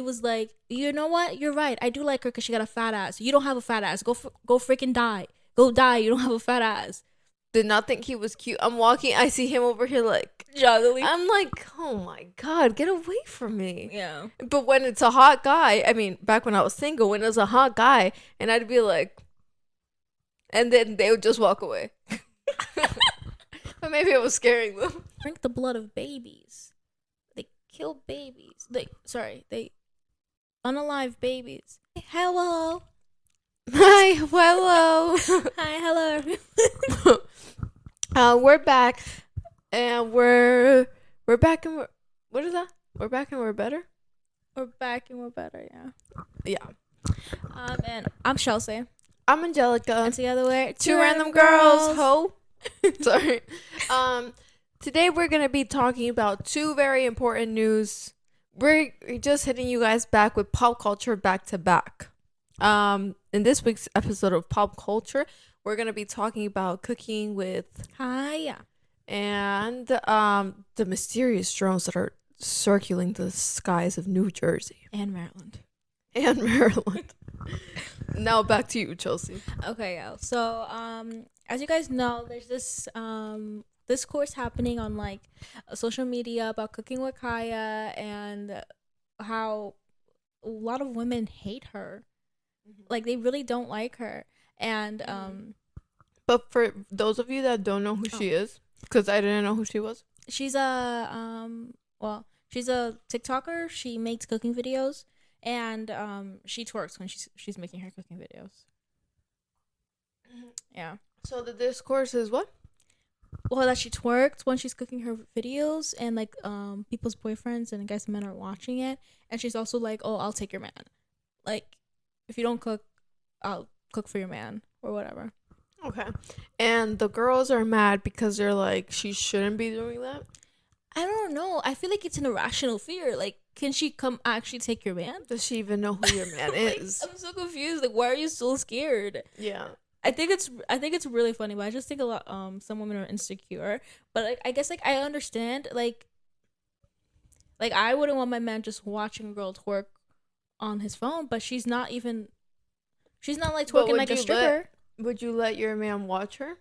he was like, you know what? You're right. I do like her because she got a fat ass. You don't have a fat ass. Go freaking die. Go die. You don't have a fat ass. Did not think he was cute. I'm walking. I see him over here like Juggling. I'm like, oh my god, get away from me. Yeah. But when it's a hot guy, I mean, back when I was single, when it was a hot guy, and I'd be like, and then they would just walk away. But maybe it was scaring them. Drink the blood of babies. They kill babies. They unalive babies. Hello. Hi, hello. Hi, hello. We're back, and we're back, and what is that? We're back and we're better. We're back and we're better. Yeah. Yeah. And I'm Chelsea. I'm Angelica. And together we're two random girls. Ho. Sorry. Today we're gonna be talking about two very important news. We're just hitting you guys back with pop culture back to back. In this week's episode of Pop Culture, we're gonna be talking about cooking with Hi. and the mysterious drones that are circulating the skies of New Jersey And Maryland. and Maryland. Now back to you, Chelsea. Okay, yeah. So, as you guys know, there's this this course happening on like social media about cooking with Kaya and how a lot of women hate her. Like they really don't like her. And But for those of you that don't know who she is, because I didn't know who she was. she's a she's a TikToker. She makes cooking videos and she twerks when she's making her cooking videos. Yeah. So the discourse is what? Well, that she twerks when she's cooking her videos and like people's boyfriends and guys and men are watching it, and she's also like, oh, I'll take your man. Like if you don't cook, I'll cook for your man or whatever. Okay. And the girls are mad because they're like, she shouldn't be doing that. I don't know. I feel like it's an irrational fear. Like, can she come actually take your man? Does she even know who your man is? I'm so confused. Like, why are you so scared? Yeah. I think it's really funny, but I just think a lot some women are insecure. But like I guess like I understand like I wouldn't want my man just watching a girl twerk on his phone, but she's not like twerking like a stripper. Would you let your man watch her?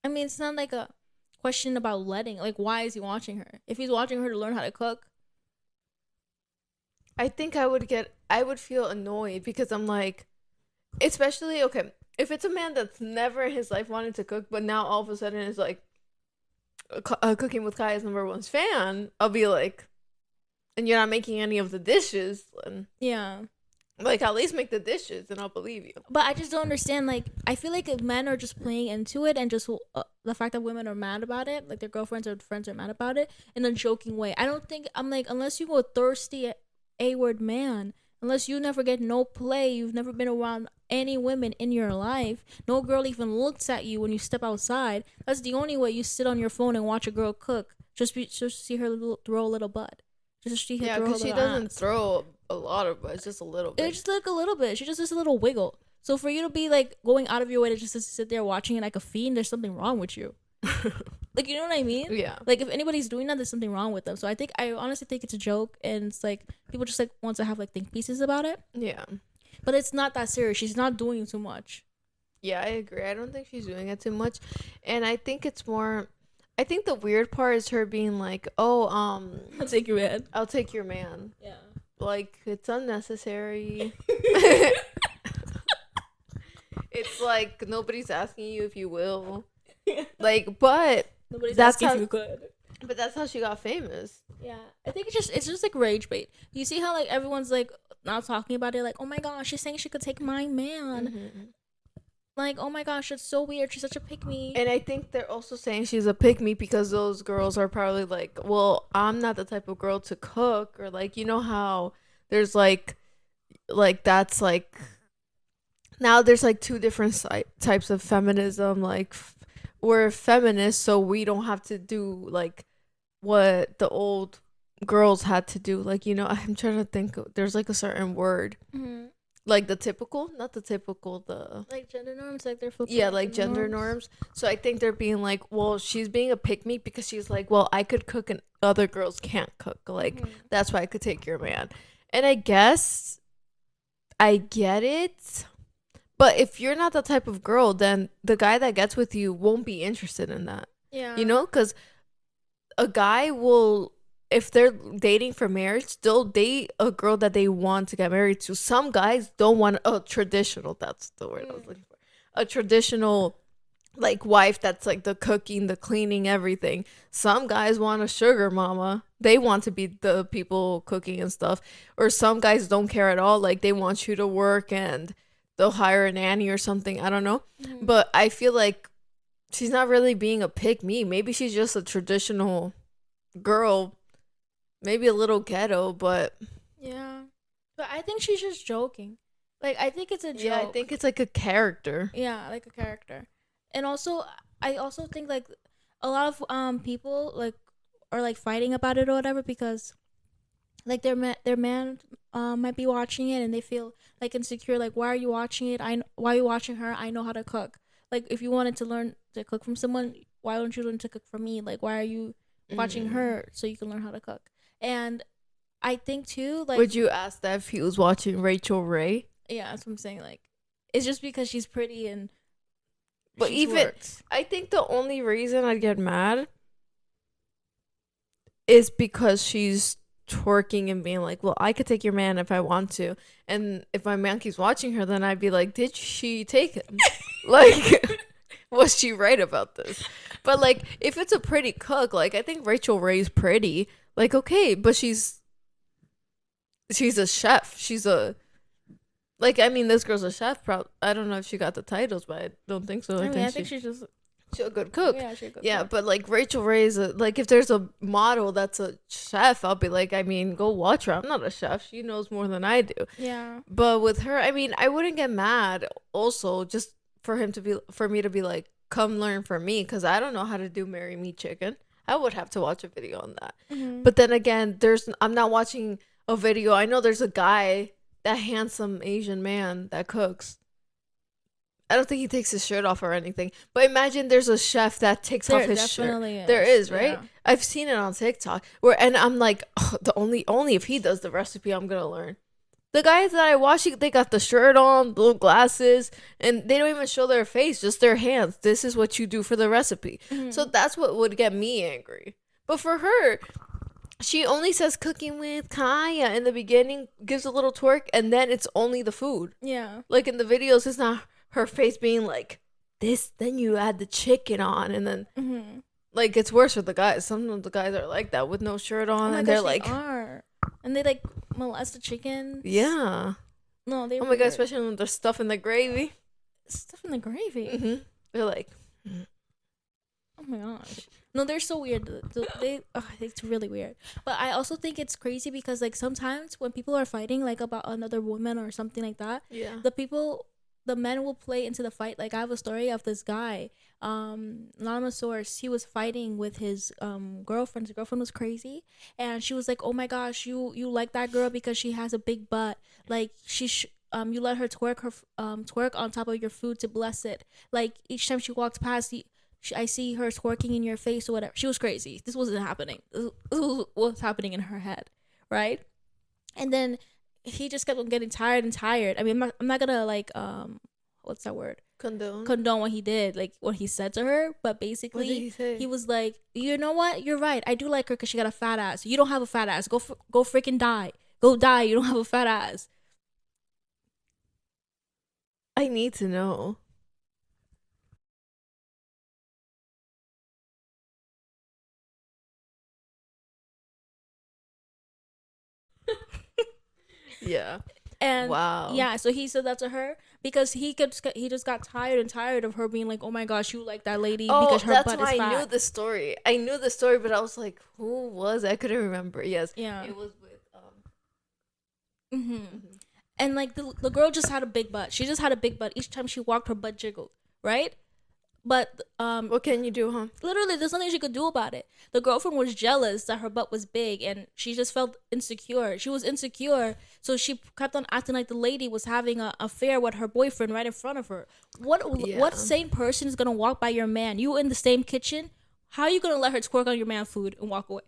I mean, it's not like a question about letting. Like, why is he watching her? If he's watching her to learn how to cook, I think I would feel annoyed because I'm like, especially, okay, if it's a man that's never in his life wanted to cook, but now all of a sudden is like cooking with Kaya's #1 fan, I'll be like, and you're not making any of the dishes, and yeah. like at least make the dishes and I'll believe you. But I just don't understand. Like, I feel like if men are just playing into it and just the fact that women are mad about it, like their girlfriends or friends are mad about it in a joking way. I don't think I'm like, unless you go thirsty A-word man, unless you never get no play, you've never been around any women in your life, no girl even looks at you when you step outside. That's the only way you sit on your phone and watch a girl cook. Just to see her throw a little butt. Just to see her throw a little because she doesn't ass. throw a lot of it, just a little bit. It's just like a little bit. She just does a little wiggle. So for you to be like going out of your way to just sit there watching it like a fiend, there's something wrong with you. Like, you know what I mean? Yeah. Like if anybody's doing that, there's something wrong with them. So I honestly think it's a joke, and it's like people just like want to have like think pieces about it. Yeah. But it's not that serious. She's not doing too much. Yeah, I agree. I don't think she's doing it too much. And I think it's more, I think the weird part is her being like, oh, I'll take your man. I'll take your man. Yeah. Like, it's unnecessary. It's like nobody's asking you if you will. Like, but Nobody's that's asking how, if you could. but that's how she got famous. Yeah, I think it's just like rage bait. You see how like everyone's like now talking about it, like, oh my gosh, she's saying she could take my man. Mm-hmm. Like, oh my gosh, it's so weird. She's such a pick me. And I think they're also saying she's a pick me because those girls are probably like, well, I'm not the type of girl to cook, or like, you know how there's like that's like, now there's like two different types of feminism. Like, we're feminists, so we don't have to do like what the old girls had to do. Like, you know, I'm trying to think, there's like a certain word. Mm-hmm. like the typical, not the typical, the Like gender norms, like they're flipping yeah, like gender norms. norms. So I think they're being like, well, she's being a pick me because she's like, well, I could cook and other girls can't cook. Like Mm-hmm. that's why I could take your man. And I guess I get it. But if you're not that type of girl, then the guy that gets with you won't be interested in that. Yeah. You know, cuz a guy will, if they're dating for marriage, they'll date a girl that they want to get married to. Some guys don't want a traditional, that's the word I was looking for. A traditional like wife that's like the cooking, the cleaning, everything. Some guys want a sugar mama. They want to be the people cooking and stuff. Or some guys don't care at all. Like they want you to work and they'll hire a nanny or something. I don't know. Mm-hmm. But I feel like she's not really being a pick me. Maybe she's just a traditional girl, maybe a little ghetto, but Yeah. But I think she's just joking. Like I think it's a joke. yeah, I think it's like a character. Yeah, like a character. And also I also think like a lot of people like are like fighting about it or whatever because like their man might be watching it and they feel like insecure like why are you watching it? Why are you watching her? I know how to cook. Like if you wanted to learn to cook from someone, why don't you learn to cook from me? Like why are you watching her so you can learn how to cook? And I think too like Would you ask that if he was watching Rachel Ray? yeah, that's what I'm saying. Like it's just because she's pretty and But she even works. I think the only reason I'd get mad is because she's twerking and being like, well, I could take your man if I want to. And if my man keeps watching her, then I'd be like, did she take him? Like, was she right about this? But like, if it's a pretty cook, like I think Rachel Ray's pretty. Like, okay, but she's a chef. She's a like I mean, this girl's a chef. I don't know if she got the titles, but I don't think so. I mean, I think she's she's just a good cook. yeah, she's a good Yeah, cook. but like Rachel Ray's like if there's a model that's a chef, I'll be like, I mean, go watch her. I'm not a chef. She knows more than I do. Yeah. But with her, I mean, I wouldn't get mad. Also, just for me to be like, come learn from me, because I don't know how to do marry me chicken. I would have to watch a video on that. Mm-hmm. But then again, I'm not watching a video. I know there's a guy, that handsome Asian man that cooks. I don't think he takes his shirt off or anything. But imagine there's a chef that takes off his shirt. Is. There is, right? Yeah. I've seen it on TikTok. And I'm like, oh, the only if he does the recipe, I'm gonna learn. The guys that I watch, they got the shirt on, little glasses, and they don't even show their face, just their hands. This is what you do for the recipe. Mm-hmm. So that's what would get me angry. But for her, she only says cooking with Kaya in the beginning, gives a little twerk, and then it's only the food. Yeah. Like in the videos, it's not her face being like this, then you add the chicken on, and then Mm-hmm. like it's worse for the guys. Some of the guys are like that with no shirt on, Oh and my they're gosh, like, they are. And they like molest the chickens. yeah. No, they. Oh my god, especially when there's stuff in the gravy. Stuff in the gravy. Mm-hmm. They're like, Oh my gosh. No, they're so weird. It's really weird. But I also think it's crazy because like sometimes when people are fighting like about another woman or something like that, yeah. the men will play into the fight. Like I have a story of this guy, anonymous source. He was fighting with his girlfriend. His girlfriend was crazy, and she was like, "Oh my gosh, you like that girl because she has a big butt. Like you let her twerk on top of your food to bless it. Like each time she walks past, I see her twerking in your face or whatever." She was crazy. This wasn't happening. This was what's happening in her head, right? And then he just kept on getting tired and tired. I mean, I'm not gonna like what's that word? Condone what he did, like what he said to her. But basically, What did he say? He was like, you know what? You're right. I do like her because she got a fat ass. You don't have a fat ass. Go freaking die. Go die. You don't have a fat ass. I need to know. Yeah. And wow. yeah, so he said that to her because he just got tired and tired of her being like, oh my gosh, you like that lady because her butt is fat. That's why I knew the story. But I was like, who was it? I couldn't remember. Yes. Yeah. It was with Mm-hmm. And like the girl just had a big butt. She just had a big butt. Each time she walked, her butt jiggled, right? But What can you do, huh? literally, there's nothing she could do about it. The girlfriend was jealous that her butt was big, and she just felt insecure. She was insecure, so she kept on acting like the lady was having a affair with her boyfriend right in front of her. What sane person is gonna walk by your man? You in the same kitchen? How are you gonna let her twerk on your man food and walk away?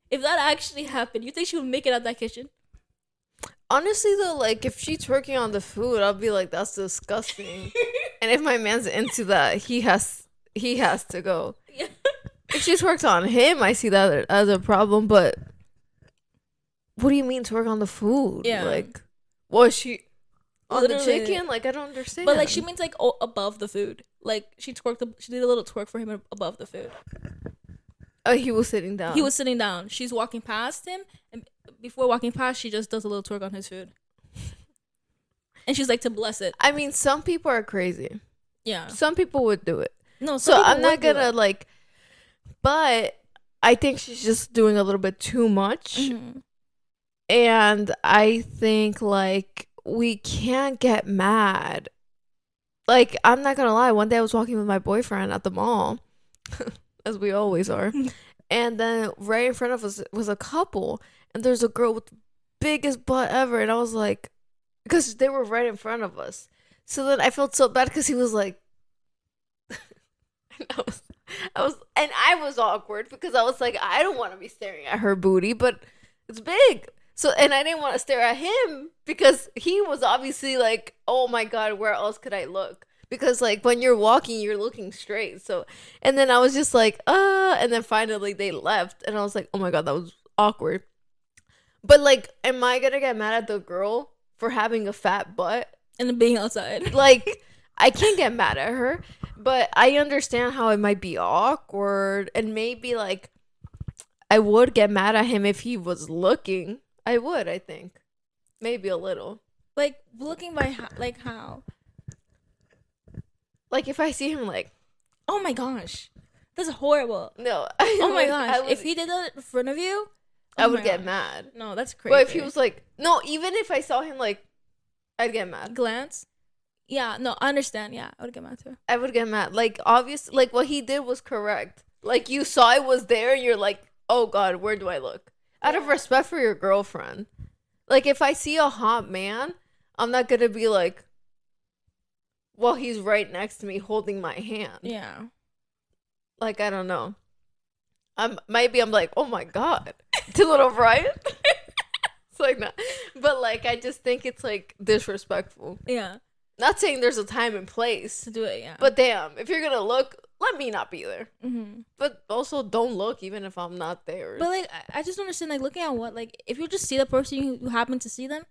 If that actually happened, you think she would make it out that kitchen? Honestly, though, like, if she's twerking on the food, I'll be like, that's disgusting. And if my man's into that, he has to go. Yeah. If she twerks on him, I see that as a problem. But what do you mean twerk on the food? Yeah. Like, was she on Literally. the chicken? Like, I don't understand. But like, she means like above the food. Like she twerked. She did a little twerk for him above the food. Oh, he was sitting down. He was sitting down. She's walking past him, and before walking past, she just does a little twerk on his food. And she's like, to bless it. I mean, some people are crazy. Yeah. Some people would do it. No, So I'm not gonna like, but I think she's just doing a little bit too much. Mm-hmm. And I think like we can't get mad. Like, I'm not gonna lie, one day I was walking with my boyfriend at the mall, as we always are, and then right in front of us was a couple, and there's a girl with the biggest butt ever, and I was like, because they were right in front of us. So then I felt so bad because he was like, and I was awkward because I was like, I don't want to be staring at her booty, but it's big. So, and I didn't want to stare at him because he was obviously like, oh my God, where else could I look? Because like when you're walking, you're looking straight. So, and then I was just like, and then finally they left, and I was like, oh my God, that was awkward. But like, am I gonna get mad at the girl for having a fat butt and then being outside? Like, I can't get mad at her, but I understand how it might be awkward, and maybe like I would get mad at him if he was looking. I would, I think, maybe a little. Like looking by how? Like if I see him like, oh my gosh, that's horrible. No. Oh my gosh, if he did that in front of you, I would get mad. No, that's crazy. But if he was like, no, even if I saw him like, I'd get mad. Glance. Yeah, no, I understand. Yeah, I would get mad too. I would get mad. Like, obviously, like, what he did was correct. Like, you saw it was there, and you're like, oh, God, where do I look? Out of respect for your girlfriend. Like, if I see a hot man, I'm not going to be like, well, he's right next to me holding my hand. Yeah. Like, I don't know. Maybe I'm like, oh, my God. To little Brian? It's like, that. But, like, I just think it's, like, disrespectful. Yeah. Not saying there's a time and place to do it, yeah. But damn, if you're gonna look, let me not be there. Mm-hmm. But also, don't look even if I'm not there. But like, I just don't understand. Like, looking at what, like, if you just see the person, you happen to see them,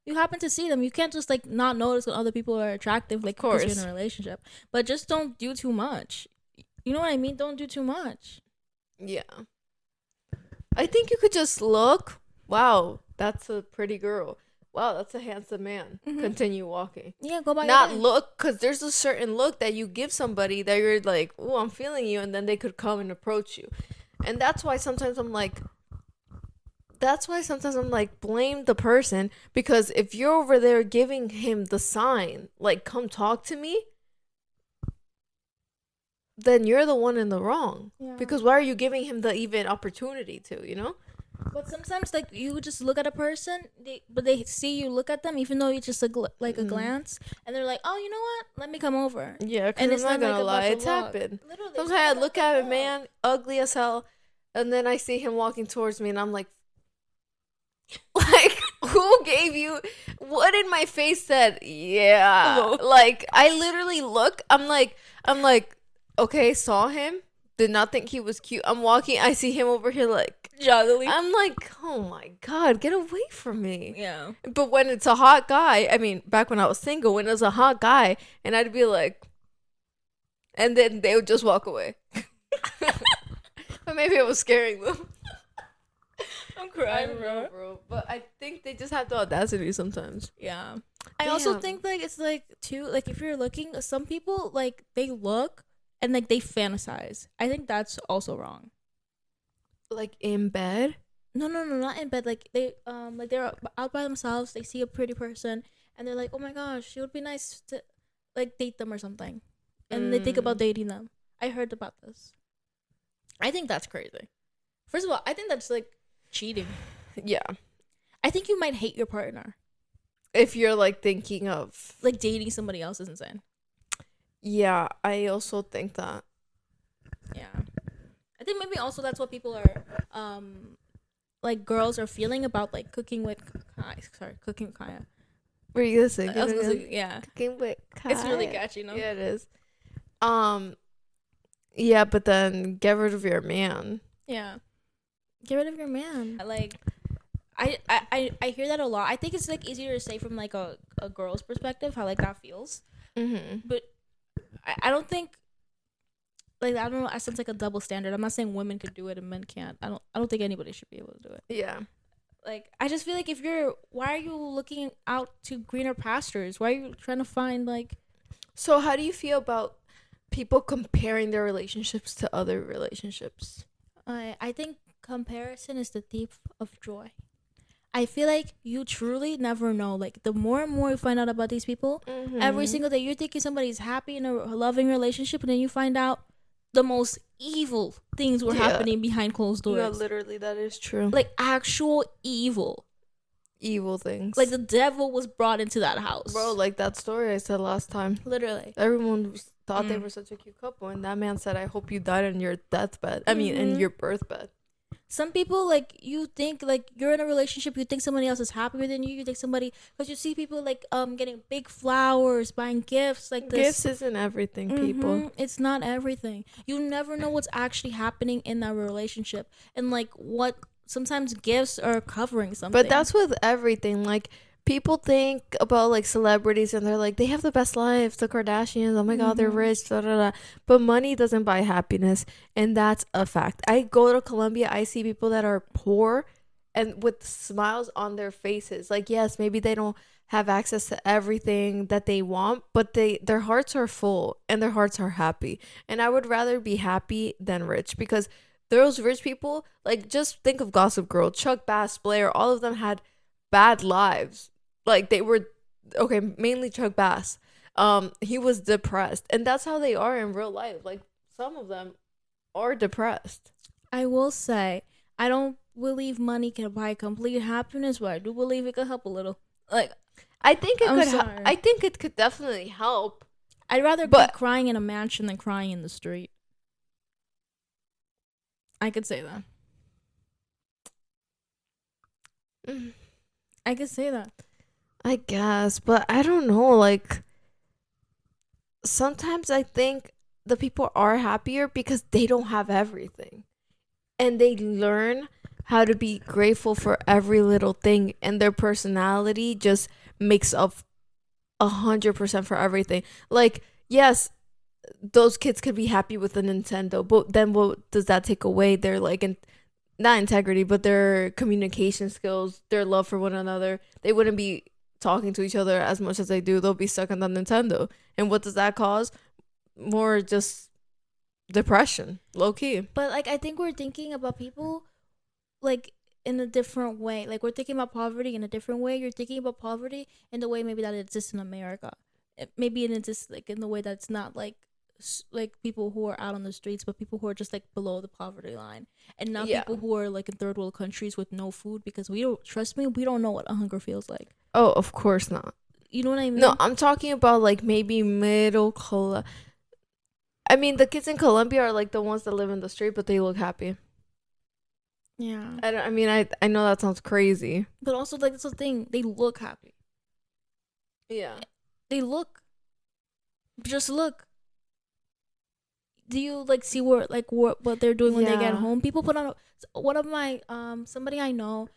you happen to see them. You can't just like not notice when other people are attractive, like, because you're in a relationship. But just don't do too much. You know what I mean? Don't do too much. Yeah. I think you could just look. Wow, that's a pretty girl. Wow, that's a handsome man. Mm-hmm. Continue walking. Yeah, go by. Not look, because there's a certain look that you give somebody that you're like, oh, I'm feeling you, and then they could come and approach you. And that's why sometimes I'm like, blame the person, because if you're over there giving him the sign, like, come talk to me, then you're the one in the wrong. Yeah. Because why are you giving him the even opportunity to, you know? But sometimes, like, you just look at a person, but they see you look at them, even though you just like a glance, and they're like, "Oh, you know what? Let me come over." Yeah, because I'm not gonna lie, it's happened. Literally, sometimes I look at a man, ugly as hell, and then I see him walking towards me, and I'm like, who gave you? What in my face said? Yeah, hello. Like, I literally look. I'm like, okay, saw him. Did not think he was cute. I'm walking. I see him over here like joggling. I'm like, oh my God, get away from me. Yeah. But when it's a hot guy, I mean, back when I was single, when it was a hot guy, and I'd be like, and then they would just walk away. But maybe it was scaring them. I'm crying, bro. But I think they just have the audacity sometimes. Yeah. I also think like it's like too, like if you're looking, some people like they look. And, like, they fantasize. I think that's also wrong. Like, in bed? No, not in bed. Like, they're out by themselves. They see a pretty person. And they're like, oh, my gosh, it would be nice to, like, date them or something. and they think about dating them. I heard about this. I think that's crazy. First of all, I think that's like cheating. Yeah. I think you might hate your partner. If you're like thinking of like dating somebody else is insane. Yeah, I also think that. Yeah. I think maybe also that's what people are like girls are feeling about like cooking with Kaya. Were you gonna sing? I was gonna say, yeah. Cooking with Kaya. It's really catchy, no? Yeah, it is. Yeah, but then get rid of your man. Yeah. Get rid of your man. Like I hear that a lot. I think it's like easier to say from like a girl's perspective how like that feels. But I don't think like I don't know. I sense like a double standard. I'm not saying women could do it and men can't. I don't think anybody should be able to do it. Yeah. Like I just feel like why are you looking out to greener pastures? Why are you trying to find like? So how do you feel about people comparing their relationships to other relationships? I think comparison is the thief of joy. I feel like you truly never know. Like the more and more you find out about these people, every single day you're thinking somebody's happy in a loving relationship, and then you find out the most evil things were happening behind closed doors. No, literally, that is true. Like actual evil things. Like the devil was brought into that house. Bro, like that story I said last time. Literally. Everyone thought they were such a cute couple, and that man said, I hope you died on your deathbed. I mean, in your birthbed. Some people, like, you think, like, you're in a relationship, you think somebody else is happier than you think somebody, because you see people, like, getting big flowers, buying gifts, like this. Gifts isn't everything, people. It's not everything. You never know what's actually happening in that relationship, and, like, what, sometimes gifts are covering something. But that's with everything, like, people think about like celebrities and they're like, they have the best lives, the Kardashians, oh my god, they're rich, da, da, da. But money doesn't buy happiness, and that's a fact. I go to Colombia, I see people that are poor and with smiles on their faces. Like, yes, maybe they don't have access to everything that they want, but their hearts are full and their hearts are happy. And I would rather be happy than rich, because those rich people, like, just think of Gossip Girl, Chuck Bass, Blair, all of them had bad lives. Like, they were, okay, mainly Chuck Bass. He was depressed, and that's how they are in real life. Like, some of them are depressed. I will say, I don't believe money can buy complete happiness, but I do believe it could help a little. Like, I think it could. I think it could definitely help. I'd rather be crying in a mansion than crying in the street. I could say that. I could say that. I guess, but I don't know, like, sometimes I think the people are happier because they don't have everything, and they learn how to be grateful for every little thing, and their personality just makes up 100% for everything. Like, yes, those kids could be happy with a Nintendo, but then what does that take away? Their, like, not integrity, but their communication skills, their love for one another. They wouldn't be talking to each other as much as they do. They'll be stuck on the Nintendo. And what does that cause? More just depression, low key. But, like, I think we're thinking about people, like, in a different way. Like, we're thinking about poverty in a different way. You're thinking about poverty in the way maybe that it exists in America. Maybe it exists, like, in the way that's not, like people who are out on the streets, but people who are just, like, below the poverty line, and not people who are, like, in third world countries with no food, because we don't know what a hunger feels like. Oh, of course not. You know what I mean? No, I'm talking about, like, maybe I mean, the kids in Colombia are, like, the ones that live in the street, but they look happy. Yeah. I mean, I know that sounds crazy, but also, like, that's the thing, they look happy. Yeah. Just look. Do you, like, see what they're doing when they get home? People put on one of my somebody I know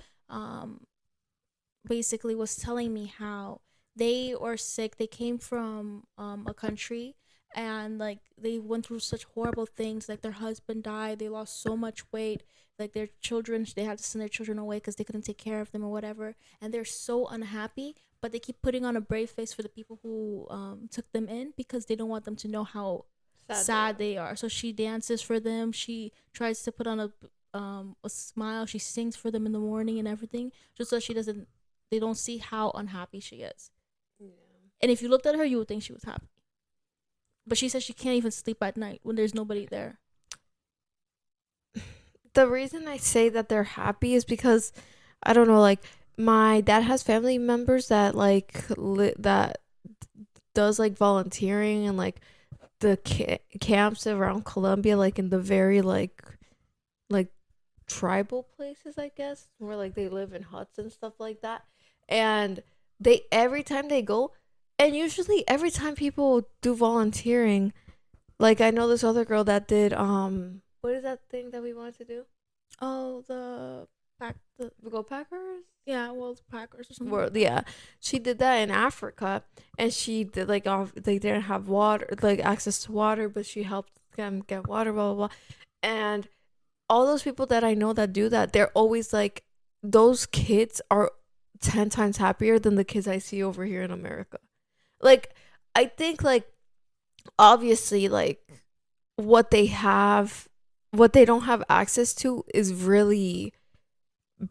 basically was telling me how they are sick. They came from a country, and, like, they went through such horrible things. Like, their husband died, they lost so much weight, like, their children, they had to send their children away because they couldn't take care of them or whatever, and they're so unhappy, but they keep putting on a brave face for the people who took them in, because they don't want them to know how sad they are. So she dances for them, she tries to put on a smile, she sings for them in the morning and everything, just so they don't see how unhappy she is. And if you looked at her, you would think she was happy. But she says she can't even sleep at night when there's nobody there. The reason I say that they're happy is because I don't know, like my dad has family members that like that does like volunteering and like the camps around Colombia, like in the very like tribal places, I guess, where like they live in huts and stuff like that. And they every time they go, and usually every time people do volunteering, like I know this other girl that did what is that thing that we wanted to do? Oh, the Go Packers? yeah, World Packers or something. World, yeah. She did that in Africa, and she did like they didn't have water, like access to water, but she helped them get water, blah blah blah. And all those people that I know that do that, they're always like, those kids are 10 times happier than the kids I see over here in America. Like, I think, like, obviously, like, what they have, what they don't have access to is really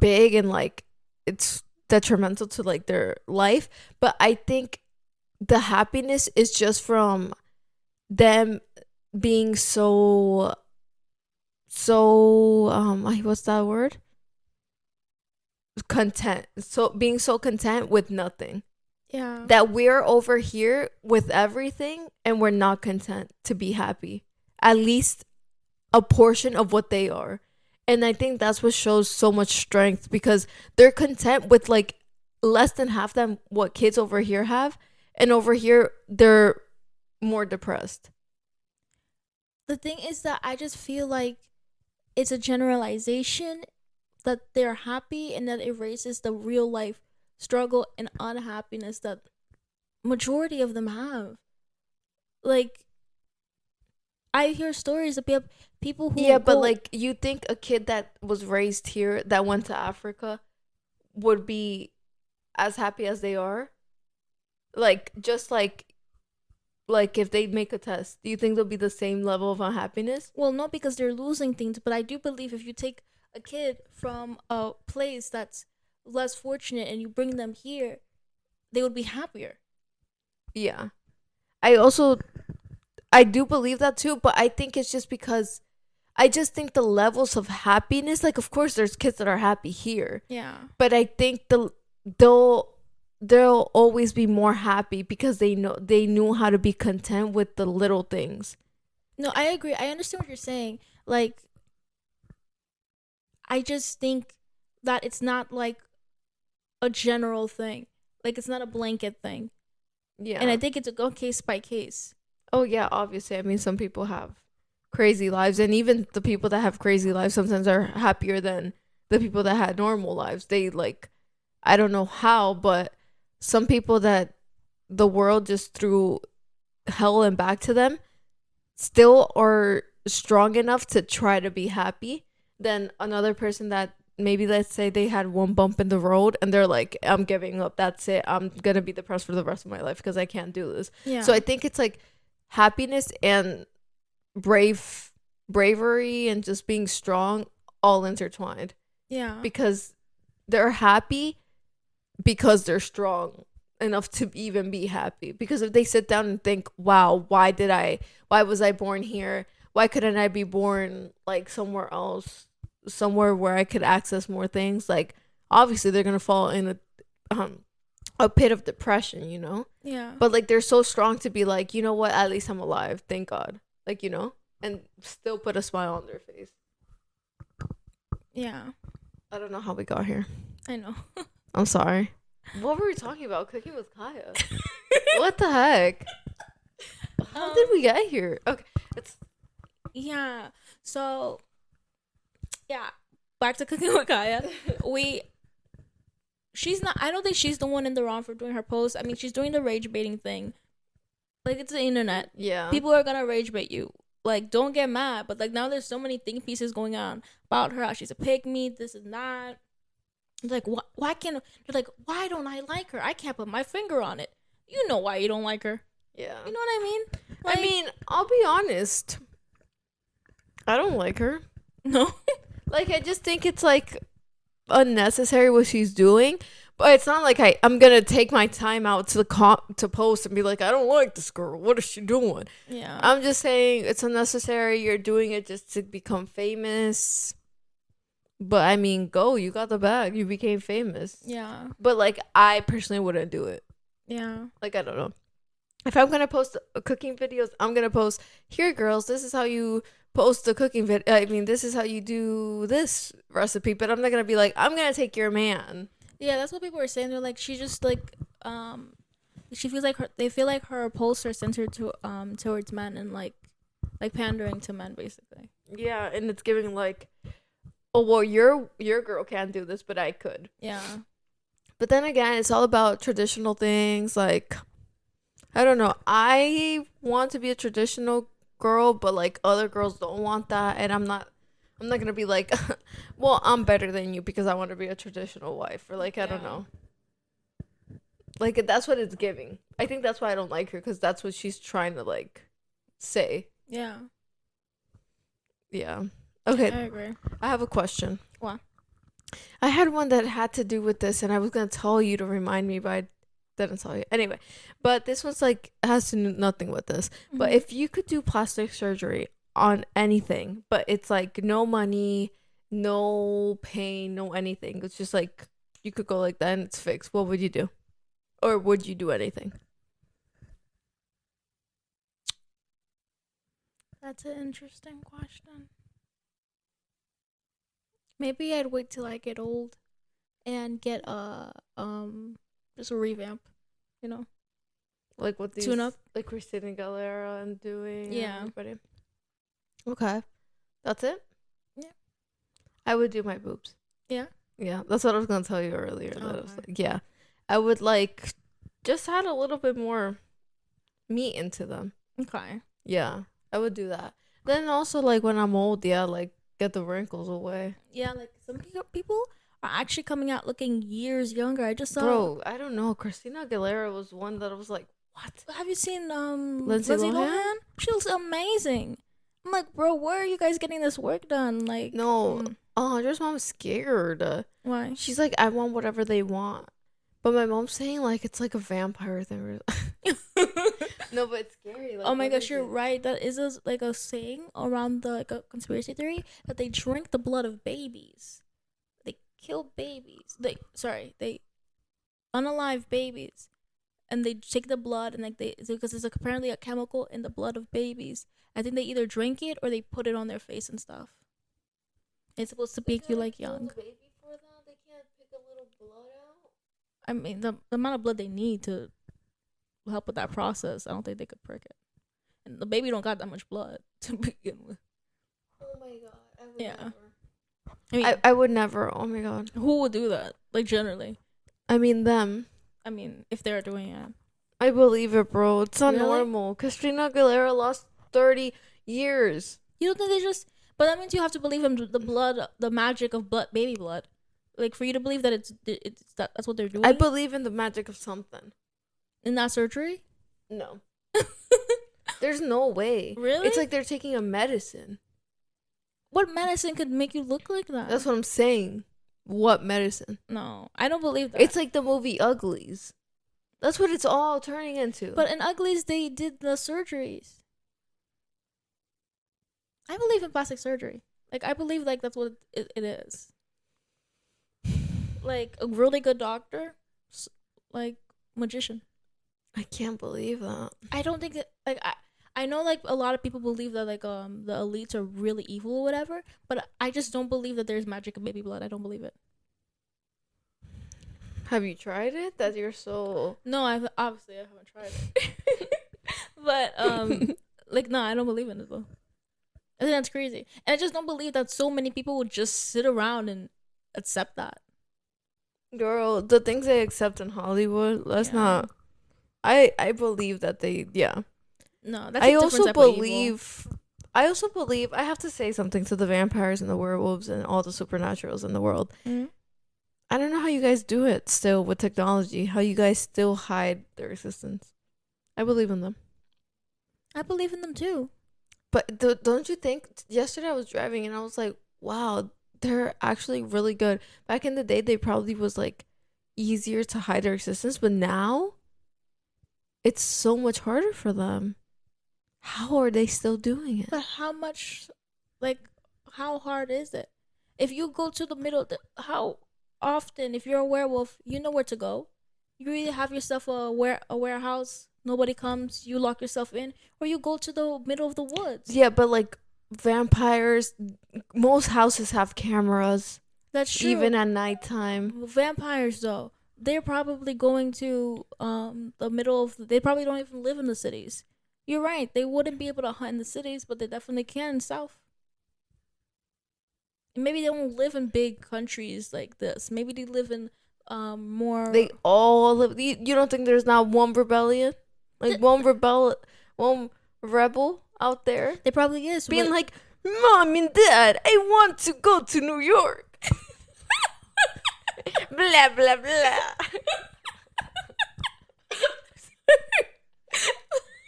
big and, like, it's detrimental to, like, their life. But I think the happiness is just from them being so what's that word, content, so being so content with nothing, Yeah. that we're over here with everything and we're not content to be happy, at least a portion of what they are. And I think that's what shows so much strength, because they're content with like less than half them what kids over here have, and over here they're more depressed. The thing is that I just feel like it's a generalization that they're happy, and that erases the real life struggle and unhappiness that majority of them have. Like, I hear stories of people who Yeah, but like, you think a kid that was raised here that went to Africa would be as happy as they are? Like, just like if they make a test, do you think there'll be the same level of unhappiness? well, not because they're losing things, but I do believe if you take a kid from a place that's less fortunate and you bring them here, they would be happier. Yeah. I do believe that too, but I think it's just because I just think the levels of happiness, like of course there's kids that are happy here, Yeah. but I think they'll always be more happy because they knew how to be content with the little things. No, I agree. I understand what you're saying. Like, I just think that it's not like a general thing. Like, it's not a blanket thing. Yeah. And I think it's a go case by case. Oh yeah, obviously. I mean, some people have crazy lives, and even the people that have crazy lives sometimes are happier than the people that had normal lives. They like, I don't know how, but some people that the world just threw hell and back to them still are strong enough to try to be happy than another person that maybe, let's say, they had one bump in the road and they're like, I'm giving up, that's it, I'm gonna be depressed for the rest of my life because I can't do this. Yeah. So I think it's like happiness and bravery and just being strong all intertwined, Yeah. because they're happy because they're strong enough to even be happy. Because if they sit down and think, wow, why was I born here, why couldn't I be born like somewhere else, somewhere where I could access more things, like obviously they're gonna fall in a pit of depression, you know. Yeah. But like, they're so strong to be like, you know what, at least I'm alive, thank God, like, you know, and still put a smile on their face. Yeah. I don't know how we got here. I know. I'm sorry. What were we talking about? Cooking with Kaya. What the heck? How did we get here? Okay, it's Yeah. So, yeah. Back to cooking with Kaya. She's not. I don't think she's the one in the wrong for doing her post. I mean, she's doing the rage baiting thing. Like, it's the internet. yeah. People are gonna rage bait you. Like, don't get mad. But like, now there's so many think pieces going on about her. How she's a pick me. This is not. It's like, why can't? They're like, why don't I like her? I can't put my finger on it. You know why you don't like her. Yeah. You know what I mean? Like, I mean, I'll be honest. I don't like her. no. Like, I just think it's like unnecessary what she's doing. But it's not like I'm gonna take my time out to to post and be like, I don't like this girl. What is she doing? Yeah. I'm just saying it's unnecessary. You're doing it just to become famous. But I mean, go. You got the bag. You became famous. Yeah. But like, I personally wouldn't do it. Yeah. Like, I don't know. If I'm gonna post cooking videos, I'm gonna post, here, girls, this is how you post a cooking video. I mean, this is how you do this recipe. But I'm not gonna be like, I'm gonna take your man. Yeah, that's what people were saying. They're like, she just like, she feels like they feel like her posts are centered to towards men and like pandering to men basically. Yeah, and it's giving like, oh well, your girl can't do this, but I could. Yeah. But then again, it's all about traditional things. Like, I don't know. I want to be a traditional girl, but like other girls don't want that, and I'm not gonna be like, well, I'm better than you because I want to be a traditional wife, or like, I don't know. Like, that's what it's giving. I think that's why I don't like her, because that's what she's trying to like say. Yeah. Yeah. Okay. I agree. I have a question. What? I had one that had to do with this, and I was gonna tell you to remind me, but I didn't tell you. Anyway, but this one's like has to do nothing with this. Mm-hmm. But if you could do plastic surgery on anything, but it's like no money, no pain, no anything, it's just like you could go like that and it's fixed, what would you do? Or would you do anything? That's an interesting question. Maybe I'd wait till I get old and get just a revamp, you know, like what these tune up, like Cristina Aguilera and doing. Yeah. Everybody. Okay, that's it. Yeah. I would do my boobs. Yeah. Yeah, that's what I was gonna tell you earlier. That Okay. I was like, yeah, I would like just add a little bit more meat into them. Okay. Yeah, I would do that. Then also like when I'm old, yeah, like get the wrinkles away. Yeah, like some people are actually coming out looking years younger. I just saw. Bro, I don't know. Cristina Aguilera was one that I was like, what? Have you seen Lindsey Lohan? She looks amazing. I'm like, bro, where are you guys getting this work done? Like, no, Andre's mom's scared. Why? She's like, I want whatever they want. But my mom's saying like it's like a vampire thing. No, but it's scary. Like, oh my gosh, you're right. That is like a saying around the like a conspiracy theory that they drink the blood of babies. They kill babies. They unalive babies, and they take the blood and like because there's like apparently a chemical in the blood of babies. I think they either drink it or they put it on their face and stuff. It's supposed to make you like young. The baby for that? They can't pick a little blood out? I mean, the amount of blood they need to help with that process, I don't think they could prick it. And the baby don't got that much blood to begin with. Oh my god. I would Yeah. never. I mean, I would never. Oh my god. who would do that? Like, generally. I mean, them. I mean, if they're doing it. I believe it, bro. It's not Really? normal. Cristina Aguilera lost 30 years. You don't think they just... But that means you have to believe in the blood, the magic of blood, baby blood. Like, for you to believe that that's what they're doing? I believe in the magic of something. In that surgery? No. There's no way. Really? It's like they're taking a medicine. What medicine could make you look like that? That's what I'm saying. What medicine? No, I don't believe that. It's like the movie Uglies. That's what it's all turning into. But in Uglies, they did the surgeries. I believe in plastic surgery. Like, I believe like that's what it is. Like a really good doctor, like magician. I can't believe that. I don't think that like I know like a lot of people believe that like the elites are really evil or whatever, but I just don't believe that there's magic in baby blood. I don't believe it. Have you tried it? That you're so... No, I haven't tried it. But like no, I don't believe in it though. I think that's crazy, and I just don't believe that so many people would just sit around and accept that. Girl, the things they accept in Hollywood, that's not... I believe that they... Yeah. No, that's I also believe... I have to say something to the vampires and the werewolves and all the supernaturals in the world. Mm-hmm. I don't know how you guys do it still with technology. How you guys still hide their existence. I believe in them. I believe in them too. But don't you think... Yesterday I was driving and I was like, wow, they're actually really good. Back in the day, they probably was like easier to hide their existence, but now it's so much harder for them. How are they still doing it? But how much, like, how hard is it? If you go to the middle, how often, if you're a werewolf, you know where to go. You really have yourself a warehouse. Nobody comes. You lock yourself in, or you go to the middle of the woods. Yeah, but like vampires, most houses have cameras. That's true. Even at nighttime. Vampires, though, they're probably going to the middle of. They probably don't even live in the cities. You're right. They wouldn't be able to hunt in the cities, but they definitely can in South. And maybe they don't live in big countries like this. Maybe they live in more. They all live. You don't think there's not one rebellion, like one rebel out there? There probably is. Being like, Mom and Dad, I want to go to New York. Blah blah blah.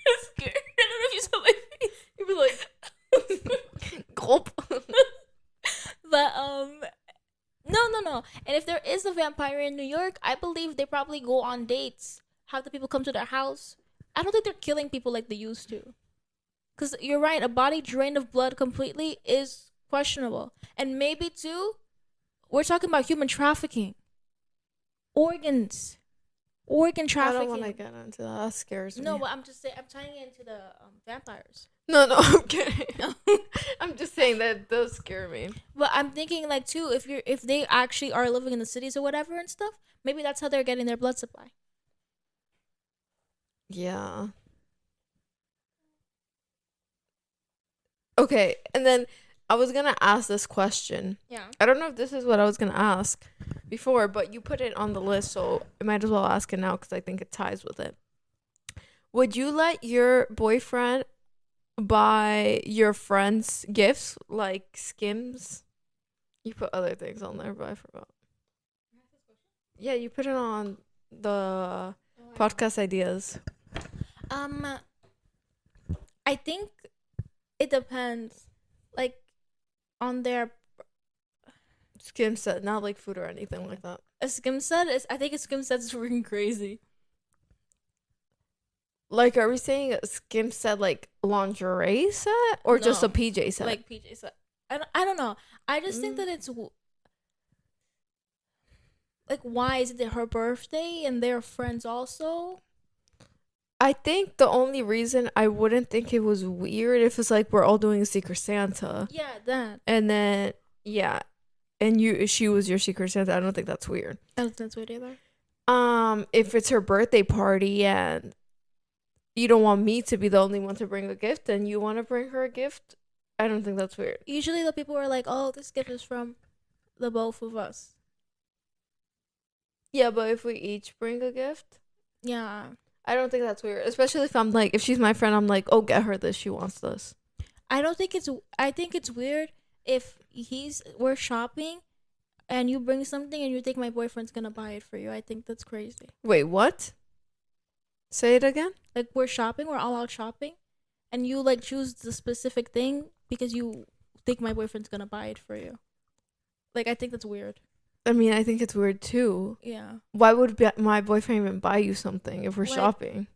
I'm scared. I don't know if you saw my face. You'd be like, gulp. But no. And if there is a vampire in New York, I believe they probably go on dates, have the people come to their house. I don't think they're killing people like they used to. Because you're right, a body drained of blood completely is questionable. And maybe too, we're talking about human trafficking. Organ trafficking. I don't want to get into that. That scares me. No, but I'm just saying, I'm tying it into the vampires. No, I'm kidding. I'm just saying that those scare me. But I'm thinking like too, if they actually are living in the cities or whatever and stuff, maybe that's how they're getting their blood supply. Yeah. Okay, and then I was gonna ask this question. Yeah. I don't know if this is what I was gonna ask before, but you put it on the list, so I might as well ask it now because I think it ties with it. Would you let your boyfriend buy your friends gifts like Skims? You put other things on there, but I forgot. Yeah, you put it on the podcast ideas. I think it depends, like, on their Skim set, not like food or anything like that. a skim set is. I think a skim set is freaking crazy. Like, are we saying a Skim set like lingerie set or just a No, PJ set? like PJ set. I don't know. I just think that it's like, why is it her birthday and they're friends also? I think the only reason I wouldn't think it was weird if it's like we're all doing a Secret Santa. Yeah, that. And then and she was your Secret Santa. I don't think that's weird. I don't think that's weird either. If it's her birthday party and you don't want me to be the only one to bring a gift and you want to bring her a gift, I don't think that's weird. Usually the people are like, "Oh, this gift is from the both of us." Yeah, but if we each bring a gift, Yeah. I don't think that's weird. Especially if she's my friend, I'm like, oh, get her this. She wants this. I think it's weird if we're shopping and you bring something and you think my boyfriend's gonna buy it for you. I think that's crazy. Wait, what? Say it again? Like, we're all out shopping, and you like choose the specific thing because you think my boyfriend's gonna buy it for you. Like, I think that's weird. I mean, I think it's weird too. Yeah. Why would my boyfriend even buy you something if we're shopping?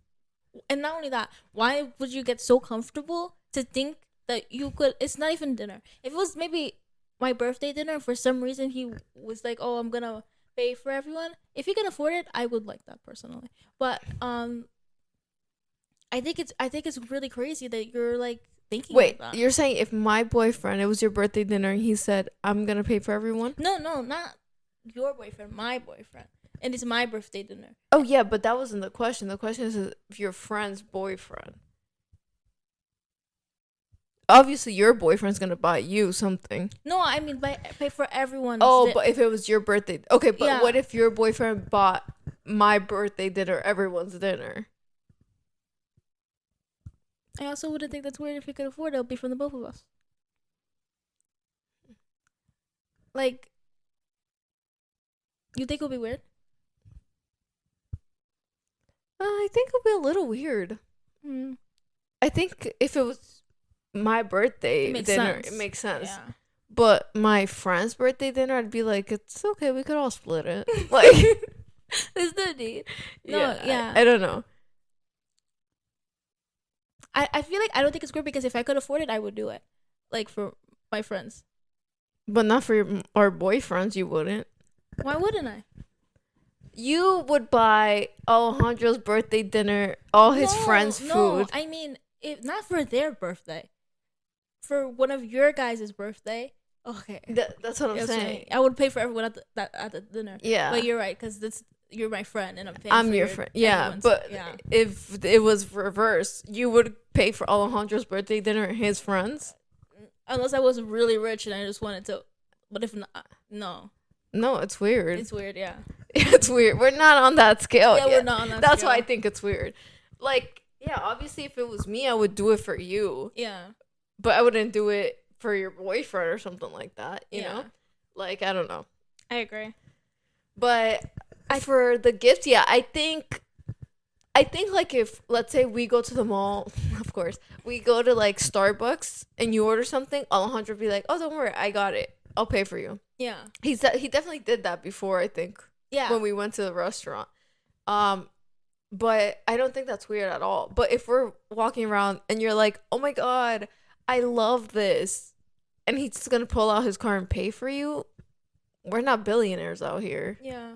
And not only that, why would you get so comfortable to think that you could? It's not even dinner. If it was maybe my birthday dinner, for some reason he was like, "Oh, I'm gonna pay for everyone." If he can afford it, I would like that personally. But I think it's really crazy that you're like thinking. Wait, about that. you're saying if my boyfriend, it was your birthday dinner, and he said, "I'm gonna pay for everyone"? No, not your boyfriend, my boyfriend, and it's my birthday dinner. Oh yeah, but that wasn't the question. The question is if your friend's boyfriend. Obviously, your boyfriend's gonna buy you something. No, I mean pay for everyone. But if it was your birthday, okay. But Yeah. what if your boyfriend bought my birthday dinner, everyone's dinner? I also wouldn't think that's weird if he could afford it. It'll be from the both of us. Like, you think it'll be weird? I think it'll be a little weird. Mm. I think if it was my birthday dinner, it makes sense. Yeah. But my friend's birthday dinner, I'd be like, it's okay, we could all split it. Like, date. No, yeah. I don't know. I feel like I don't think it's weird because if I could afford it, I would do it. Like for my friends. But not for our boyfriends, you wouldn't. Why wouldn't I? You would buy Alejandro's birthday dinner, all his friends' food. No, I mean, not for their birthday. For one of your guys' birthday. Okay. That's what I'm saying. I would pay for everyone at the dinner. Yeah. But you're right, because you're my friend, and I'm your friend. Yeah, but if it was reversed, you would pay for Alejandro's birthday dinner and his friends? Unless I was really rich and I just wanted to. But if not, no. No, it's weird. It's weird, yeah. It's weird. We're not on that scale yet. We're not on that scale. That's why I think it's weird. Like, yeah, obviously if it was me, I would do it for you. Yeah. But I wouldn't do it for your boyfriend or something like that, you know? Like, I don't know. I agree. But for the gift, yeah, I think like if, let's say we go to the mall, of course, we go to like Starbucks and you order something, Alejandro would be like, oh, don't worry, I got it. I'll pay for you. Yeah. He definitely did that before, I think. Yeah. When we went to the restaurant. But I don't think that's weird at all. But if we're walking around and you're like, oh my God, I love this, and he's just gonna pull out his car and pay for you, we're not billionaires out here. Yeah.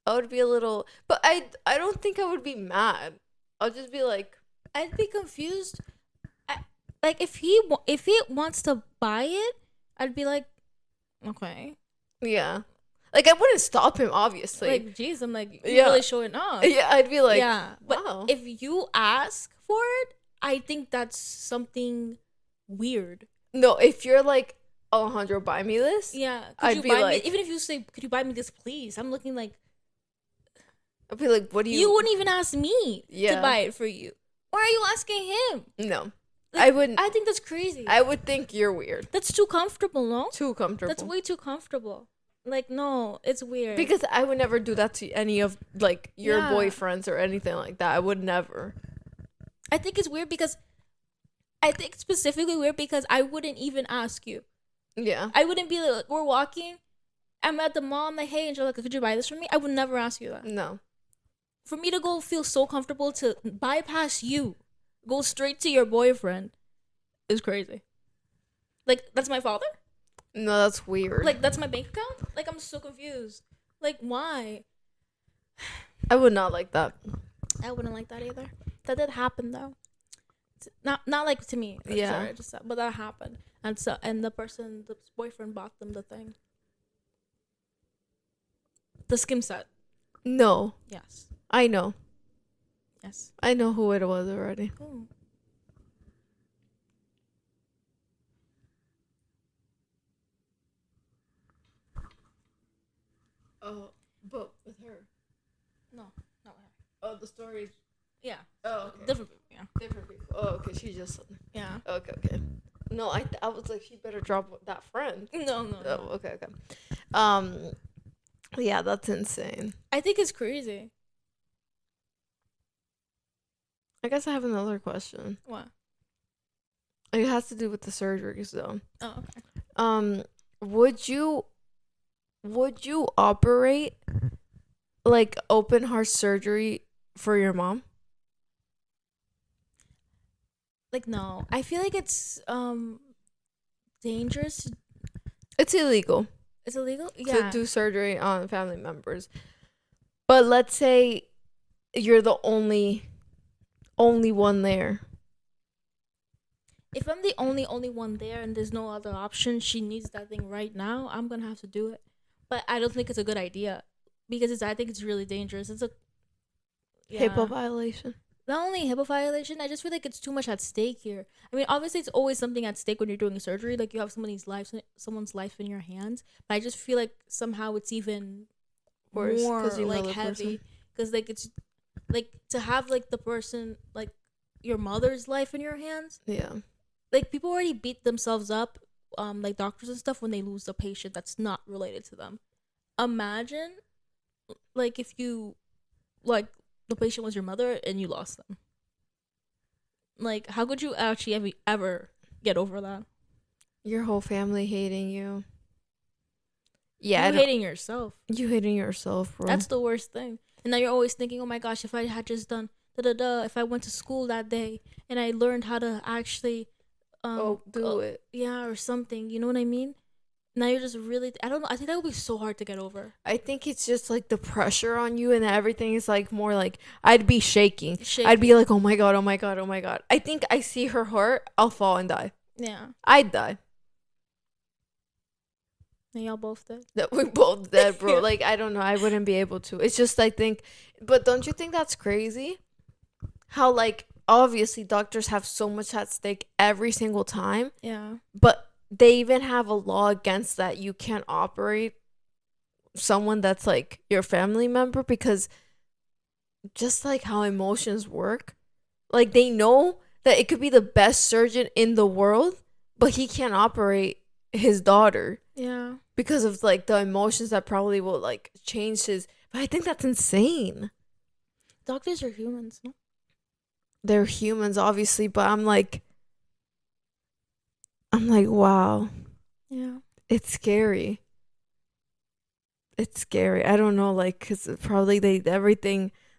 I would be a little, but I don't think I would be mad. I'll just be like, I'd be confused. Like if he wants to buy it, I'd be like, okay. Yeah. Like I wouldn't stop him, obviously. Like, geez, I'm like, you're really showing off. Yeah, I'd be like, yeah. Wow. But if you ask for it, I think that's something weird. No, if you're like, Alejandro, buy me this. Yeah. I'd be like, even if you say, could you buy me this, please? I'm looking like. I'd be like, what do you? You wouldn't even ask me to buy it for you. Why are you asking him? No. Like, I wouldn't. I think that's crazy. I would think you're weird. That's too comfortable, no? Too comfortable. That's way too comfortable. Like, no, it's weird. Because I would never do that to any of, like, your boyfriends or anything like that. I would never. I think it's weird because... I think specifically weird because I wouldn't even ask you. Yeah. I wouldn't be like, we're walking. I'm at the mall. I'm like, hey, Angelica, could you buy this for me? I would never ask you that. No. For me to go feel so comfortable to bypass you, go straight to your boyfriend, is crazy. Like, that's my father? No, that's weird. Like, that's my bank account? Like, I'm so confused. Like, why? I would not like that. I wouldn't like that either. That did happen, though. Not like to me. Like, yeah. Sorry, but that happened. And the boyfriend bought them the thing. The skim set. No. Yes. I know. Yes. I know who it was already. Ooh. Oh, but with her. No, not with her. Oh, the story. Yeah. Oh, okay. Different people. Yeah. Different people. Oh, okay. She just. Yeah. Okay. No, I was like, she better drop that friend. No. Oh, okay. Yeah, that's insane. I think it's crazy. I guess I have another question. What? It has to do with the surgeries, though. Oh, okay. Would you operate like open heart surgery for your mom? Like, no. I feel like it's dangerous. It's illegal. It's illegal? Yeah. To do surgery on family members. But let's say you're the only one there. If I'm the only one there and there's no other option, she needs that thing right now, I'm going to have to do it. But I don't think it's a good idea because I think it's really dangerous. It's a HIPAA violation. Not only HIPAA violation, I just feel like it's too much at stake here. I mean, obviously, it's always something at stake when you're doing surgery. Like, you have someone's life in your hands. But I just feel like somehow it's even worse, more, like, heavy. Because, like, it's, like, to have, like, the person, like, your mother's life in your hands. Yeah. Like, people already beat themselves up, like, doctors and stuff, when they lose a patient that's not related to them. Imagine, like, if you, like, the patient was your mother and you lost them. Like, how could you actually ever get over that? Your whole family hating you. Yeah, You hating yourself. You hating yourself, bro. That's the worst thing. And now you're always thinking, oh my gosh, if I had just done da da da, if I went to school that day and I learned how to actually do it. yeah, or something, you know what I mean? Now you're just really, I don't know, I think that would be so hard to get over. I think it's just like the pressure on you, and everything is like more like I'd be shaking. I'd be like, oh my god, oh my god, oh my god. I think I see her hurt, I'll fall and die. Yeah. I'd die. And y'all both dead. That we both dead, bro. Like, I don't know, I wouldn't be able to. It's just, I think, but don't you think that's crazy? How, like, obviously doctors have so much at stake every single time. Yeah. But they even have a law against that. You can't operate someone that's like your family member, because just like how emotions work, like they know that it could be the best surgeon in the world, but he can't operate his daughter. Yeah. Because of like the emotions that probably will like change his. But I think that's insane. Doctors are humans, no? They're humans, obviously, but I'm like, wow. Yeah. It's scary. It's scary. I don't know, like, because probably they're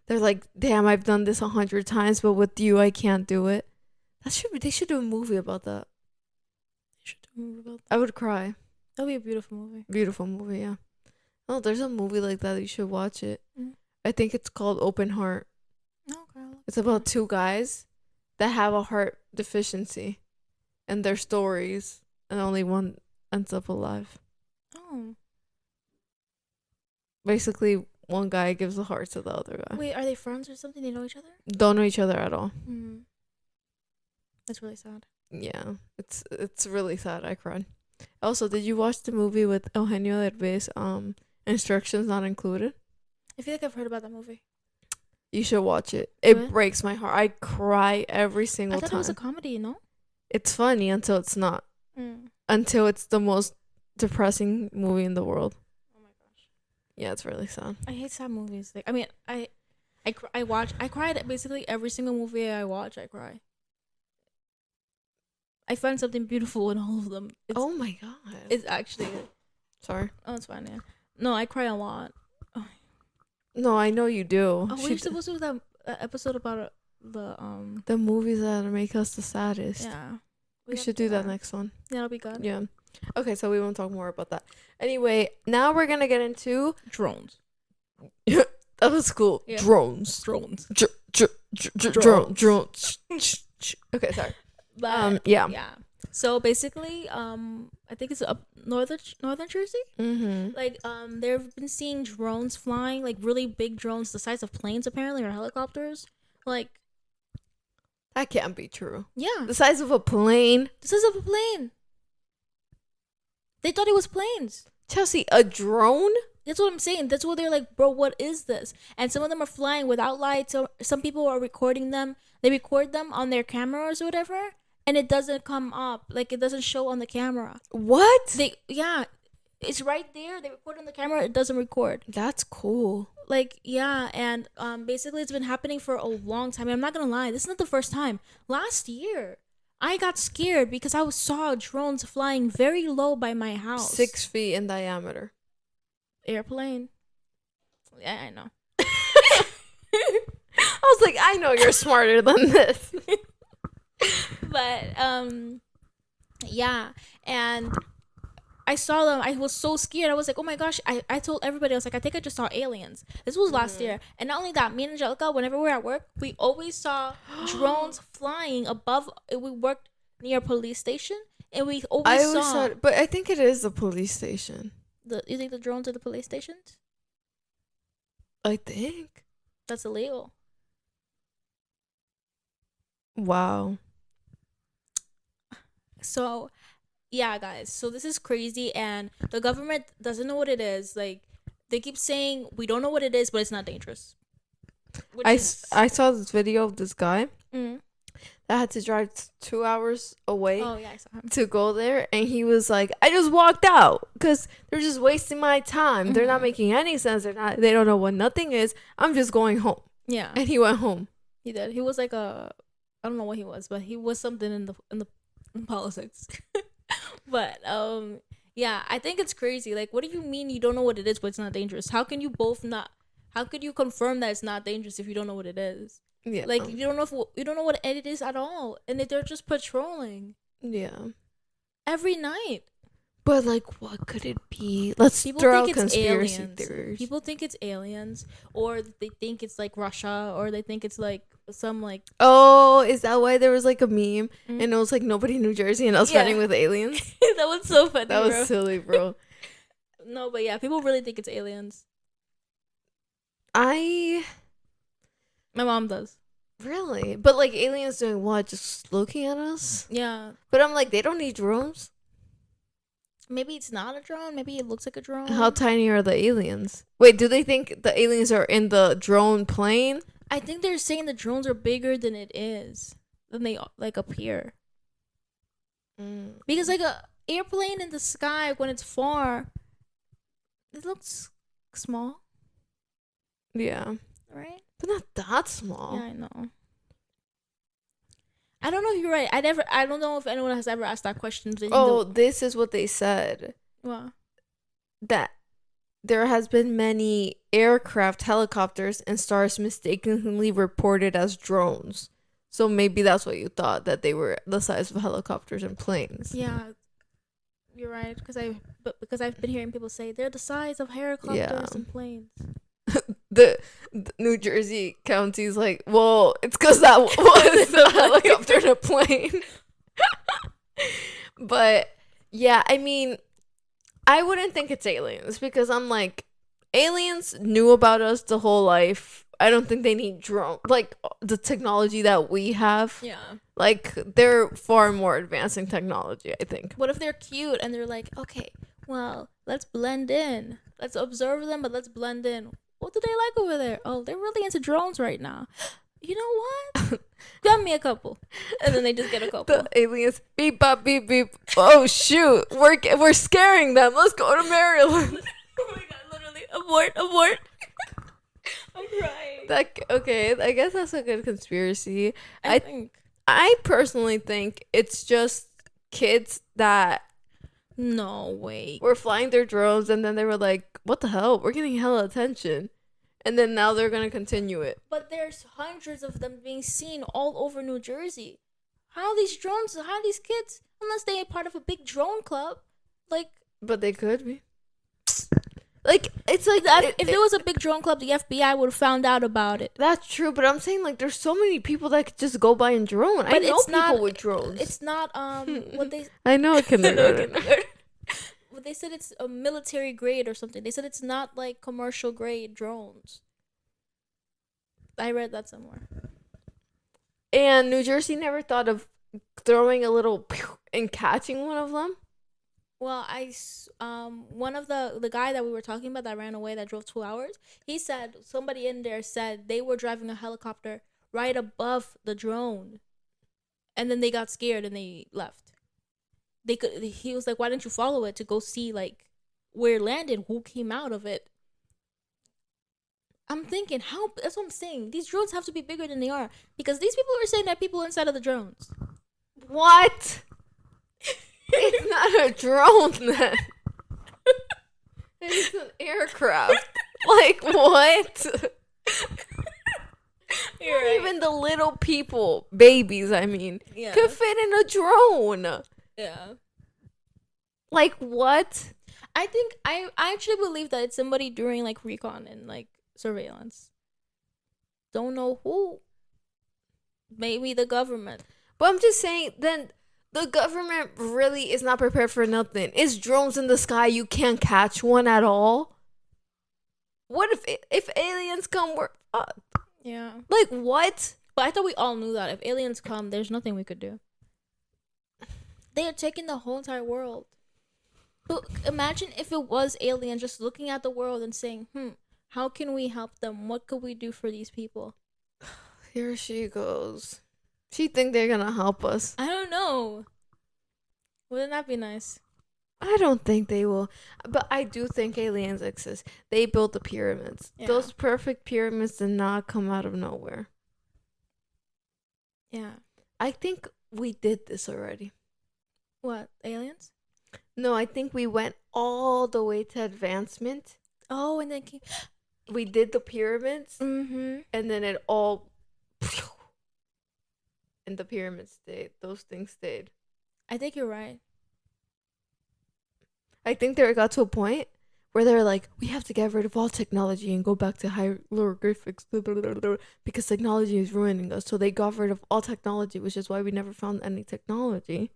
like, damn, I've done this 100 times, but with you, I can't do it. They should do a movie about that. They should do a movie about that. I would cry. That would be a beautiful movie. Beautiful movie, yeah. Oh, there's a movie like that. You should watch it. Mm. I think it's called Open Heart. Okay. It's about two guys that have a heart deficiency and their stories, and only one ends up alive. Oh. Basically, one guy gives a heart to the other guy. Wait, are they friends or something? They know each other? Don't know each other at all. Mm. That's really sad. Yeah, it's really sad. I cried. Also, did you watch the movie with Eugenio Derbez? Instructions Not Included? I feel like I've heard about that movie. You should watch it. It breaks my heart. I cry every single time. I thought it was a comedy, no? It's funny until it's not. Until it's the most depressing movie in the world. Oh my gosh. Yeah, it's really sad. I hate sad movies. Like, I mean, I cried at basically every single movie I watch. I cry. I find something beautiful in all of them. Oh my god. It's actually. Sorry. Oh, it's fine. Yeah. No, I cry a lot. Oh. No, I know you do. Oh, we're supposed to do that episode about the movies that make us the saddest. Yeah. We should do that next one. Yeah, that'll be good. Yeah. Okay, so we won't talk more about that. Anyway, now we're gonna get into drones. That was cool. Yeah. Drones. Drones. Drones. Okay, sorry. But, yeah. So basically, I think it's up northern Jersey. Mm-hmm. Like, they've been seeing drones flying, like really big drones, the size of planes apparently, or helicopters. Like, that can't be true. Yeah, the size of a plane. The size of a plane. They thought it was planes. Chelsea, a drone? That's what I'm saying. That's what they're like, bro, what is this? And some of them are flying without lights. So some people are recording them. They record them on their cameras or whatever, and it doesn't come up. Like, it doesn't show on the camera. What? Yeah. It's right there. They record on the camera. It doesn't record. That's cool. Like, yeah. And basically, it's been happening for a long time. I'm not going to lie. This is not the first time. Last year, I got scared because I saw drones flying very low by my house. 6 feet in diameter. Airplane. Yeah, I know. I was like, I know you're smarter than this. But, yeah. And I saw them. I was so scared. I was like, oh my gosh. I told everybody, I was like, I think I just saw aliens. This was last year. And not only that, me and Angelica, whenever we were at work, we always saw drones flying above. We worked near a police station, and we always saw it, but I think it is the police station. You think the drones are the police stations? I think. That's illegal. Wow. So, yeah, guys. So this is crazy, and the government doesn't know what it is. Like, they keep saying we don't know what it is, but it's not dangerous. I saw this video of this guy that had to drive 2 hours away. Oh, yeah, I saw him. To go there, and he was like, I just walked out because they're just wasting my time. They're not making any sense. They don't know what nothing is. I'm just going home. Yeah. And he went home. He did. He was like I don't know what he was, but he was something in politics. But yeah, I think it's crazy. Like, what do you mean you don't know what it is, but it's not dangerous? How can you both not How could you confirm that it's not dangerous if you don't know what it is? Yeah. Like you don't know what it is at all, and they're just patrolling. Yeah. Every night. But like, what could it be? Let's People throw think out it's conspiracy aliens. theories. People think it's aliens, or they think it's like Russia, or they think it's like some like. Oh, is that why there was like a meme and it was like nobody in New Jersey and us running with aliens? That was so funny. That was silly, bro. No, but yeah, people really think it's aliens. My mom does. Really? But like aliens doing what? Just looking at us? Yeah. But I'm like, they don't need drones. Maybe it's not a drone. Maybe it looks like a drone. How tiny are the aliens? Wait, do they think the aliens are in the drone plane? I think they're saying the drones are bigger than it is, than they like appear. Because like a airplane in the sky when it's far, it looks small. Yeah. Right? But not that small. Yeah, I know. I don't know if you're right. I don't know if anyone has ever asked that question. This is what they said. What? That there has been many aircraft, helicopters, and stars mistakenly reported as drones. So maybe that's what you thought, that they were the size of helicopters and planes. Yeah, you're right. Because I've been hearing people say they're the size of helicopters and planes. The New Jersey county's like, well, it's because that was a helicopter and a plane. But yeah, I mean, I wouldn't think it's aliens because I'm like, aliens knew about us the whole life. I don't think they need drone, like the technology that we have. Yeah. Like they're far more advanced in technology, I think. What if they're cute and they're like, okay, well, let's blend in. Let's observe them, but let's blend in. What do they like over there? Oh, they're really into drones right now. You know what? Grab me a couple. And then they just get a couple. The aliens, beep, bop, beep, beep. Oh, shoot. We're scaring them. Let's go to Maryland. Oh my God, literally. Abort. I'm crying. Okay, I guess that's a good conspiracy. I personally think it's just kids that no way were flying their drones and then they were like, what the hell? We're getting hella attention. And then now they're going to continue it. But there's hundreds of them being seen all over New Jersey. How these kids, unless they are part of a big drone club, like... But they could be. Like, it's like... If there was a big drone club, the FBI would have found out about it. That's true, but I'm saying, like, there's so many people that could just go buy a drone. But I know people with drones. It's not, what they... I know a kindergarten. But they said it's a military grade or something. They said it's not, like, commercial grade drones. I read that somewhere. And New Jersey never thought of throwing a little and catching one of them? Well, one of the guy that we were talking about that ran away, that drove 2 hours, he said somebody in there said they were driving a helicopter right above the drone, and then they got scared and they left. He was like, why didn't you follow it to go see like where it landed, who came out of it? I'm thinking, that's what I'm saying. These drones have to be bigger than they are, because these people are saying that people inside of the drones. What? It's not a drone then. It's an aircraft. Like, what? Right. Even the little people, babies, I mean, could fit in a drone. Yeah. Like, what? I think I actually believe that it's somebody doing like recon and like surveillance. Don't know who. Maybe the government. But I'm just saying, then the government really is not prepared for nothing. It's drones in the sky. You can't catch one at all. What if aliens come? We're fucked. Yeah. Like, what? But I thought we all knew that if aliens come, there's nothing we could do. They are taking the whole entire world. But imagine if it was aliens just looking at the world and saying, how can we help them? What could we do for these people? Here she goes. She think they're gonna help us. I don't know. Wouldn't that be nice? I don't think they will. But I do think aliens exist. They built the pyramids. Yeah. Those perfect pyramids did not come out of nowhere. Yeah. I think we did this already. What? Aliens? No, I think we went all the way to advancement. Oh, and then we did the pyramids, Mm-hmm. and then it all, and the pyramids stayed. Those things stayed. I think you're right. I think they got to a point where they're like, we have to get rid of all technology and go back to hieroglyphics because technology is ruining us. So they got rid of all technology, which is why we never found any technology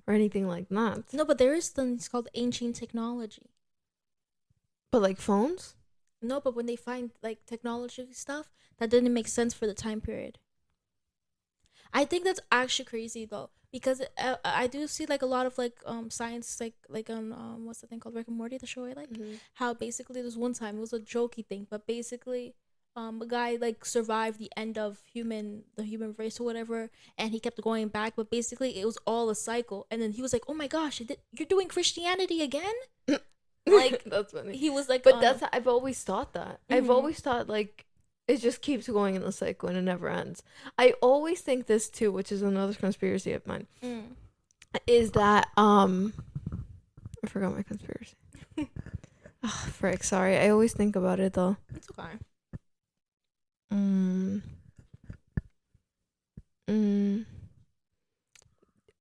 or anything like that. No, but there is things called ancient technology. But like phones? No, but when they find like technology stuff that didn't make sense for the time period. I think that's actually crazy though, because I do see like a lot of like science like on what's the thing called Rick and Morty, the show I like, how basically there's one time it was a jokey thing, but basically a guy like survived the end of the human race or whatever, and he kept going back, but basically it was all a cycle, and then he was like, oh my gosh, you're doing Christianity again. Like that's funny. He was like, but that's I've always thought that. I've always thought like it just keeps going in the cycle and it never ends. I always think this too, which is another conspiracy of mine, is that I forgot my conspiracy. Oh, frick, sorry. I always think about it though. It's okay.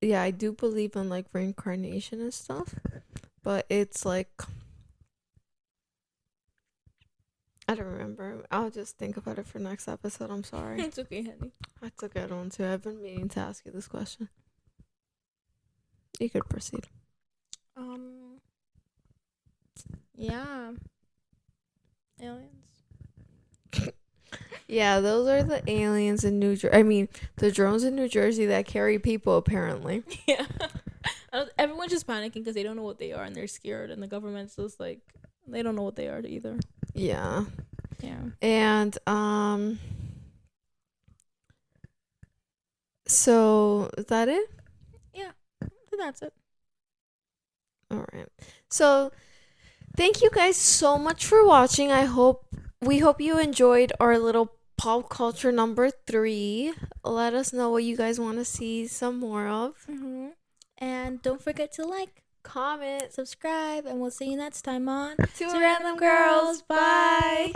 Yeah, I do believe in like reincarnation and stuff, but it's like I don't remember. I'll just think about it for next episode. I'm sorry. It's okay, honey. That's a good one too. I've been meaning to ask you this question. You could proceed. Yeah. Aliens. Yeah, those are the aliens in New Jersey. I mean, the drones in New Jersey that carry people, apparently. Yeah. Everyone's just panicking because they don't know what they are and they're scared, and the government's just like, they don't know what they are either. Yeah. Yeah. And so is that it? Yeah. I think that's it. All right. So thank you guys so much for watching. We hope you enjoyed our little pop culture number 3. Let us know what you guys want to see some more of. And don't forget to like, comment, subscribe, and we'll see you next time on Two Random Girls. Bye.